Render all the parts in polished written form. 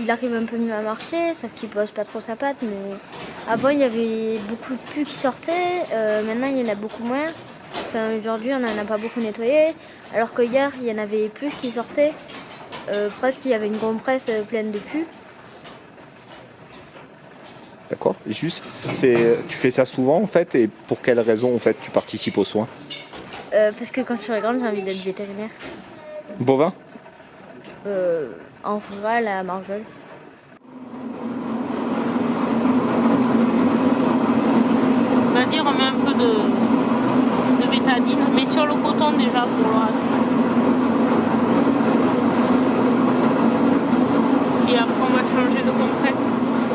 qu'il arrive un peu mieux à marcher, sauf qu'il pose pas trop sa patte. Mais avant, il y avait beaucoup de pus qui sortaient. Maintenant, il y en a beaucoup moins. Enfin, aujourd'hui, on n'en a pas beaucoup nettoyé. Alors que hier, il y en avait plus qui sortaient. Presque, il y avait une compresse pleine de pus. D'accord. Et juste, tu fais ça souvent en fait, et pour quelle raison en fait tu participes aux soins? Parce que quand je serai grande, j'ai envie d'être vétérinaire. Bovin? En rural à Marjol. Vas-y, remets un peu de bétadine, mais sur le coton déjà pour l'oral. Et après on va changer de compresse.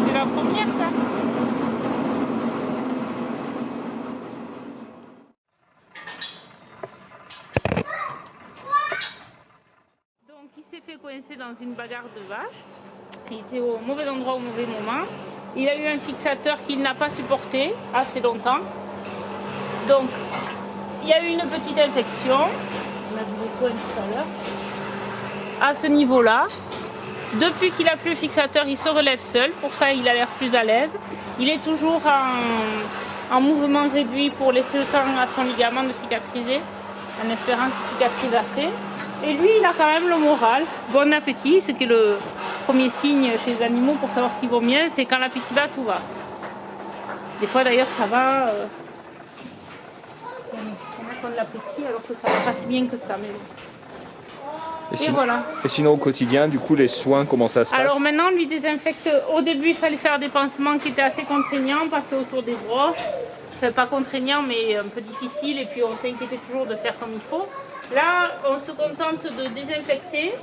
C'est la première ça. Donc il s'est fait coincer dans une bagarre de vache. Il était au mauvais endroit au mauvais moment. Il a eu un fixateur qu'il n'a pas supporté assez longtemps. Donc il y a eu une petite infection. On a vu le soin tout à l'heure. À ce niveau-là. Depuis qu'il a plus le fixateur, il se relève seul. Pour ça, il a l'air plus à l'aise. Il est toujours en mouvement réduit pour laisser le temps à son ligament de cicatriser, en espérant qu'il cicatrise assez. Et lui, il a quand même le moral. Bon appétit, ce qui est le premier signe chez les animaux pour savoir qu'ils vont bien, c'est quand l'appétit va, tout va. Des fois, d'ailleurs, ça va. On a de l'appétit alors que ça va pas si bien que ça. Mais... Et voilà. Et sinon au quotidien, du coup, les soins, comment ça se passe? Alors maintenant, on lui désinfecte. Au début, il fallait faire des pansements qui étaient assez contraignants, passer autour des broches. Enfin, pas contraignants, mais un peu difficile. Et puis on s'inquiétait toujours de faire comme il faut. Là, on se contente de désinfecter.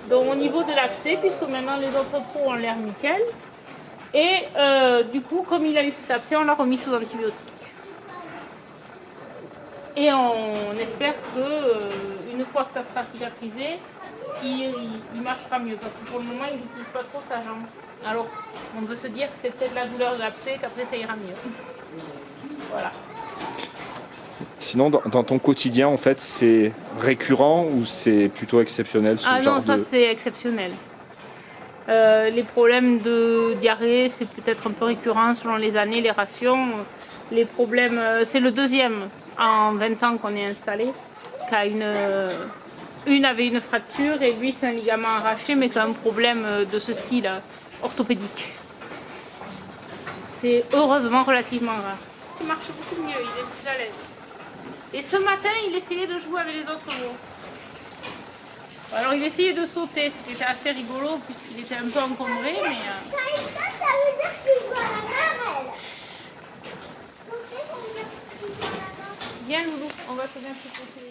Donc au niveau de l'abcès, puisque maintenant les autres trous ont l'air nickel. Et du coup, comme il a eu cet abcès, on l'a remis sous antibiotiques. Et on espère que une fois que ça sera cicatrisé, il marchera mieux. Parce que pour le moment, il n'utilise pas trop sa jambe. Alors, on veut se dire que c'est peut-être la douleur de l'abcès, qu'après ça ira mieux. Voilà. Sinon, dans ton quotidien, en fait, c'est récurrent ou c'est plutôt exceptionnel ce Ah genre non, ça c'est exceptionnel. Les problèmes de diarrhée, c'est peut-être un peu récurrent selon les années, les rations. Les problèmes, c'est le deuxième en 20 ans qu'on est installé, qui une avait une fracture et lui c'est un ligament arraché, mais qui a un problème de ce style orthopédique. C'est heureusement relativement rare. Il marche beaucoup mieux, il est plus à l'aise. Et ce matin, il essayait de jouer avec les autres veaux. Alors il essayait de sauter, ce qui était assez rigolo puisqu'il était un peu encombré, mais... Ça veut dire qu'il voit la mer, elle. Viens Loulou, on va te mettre sur côté.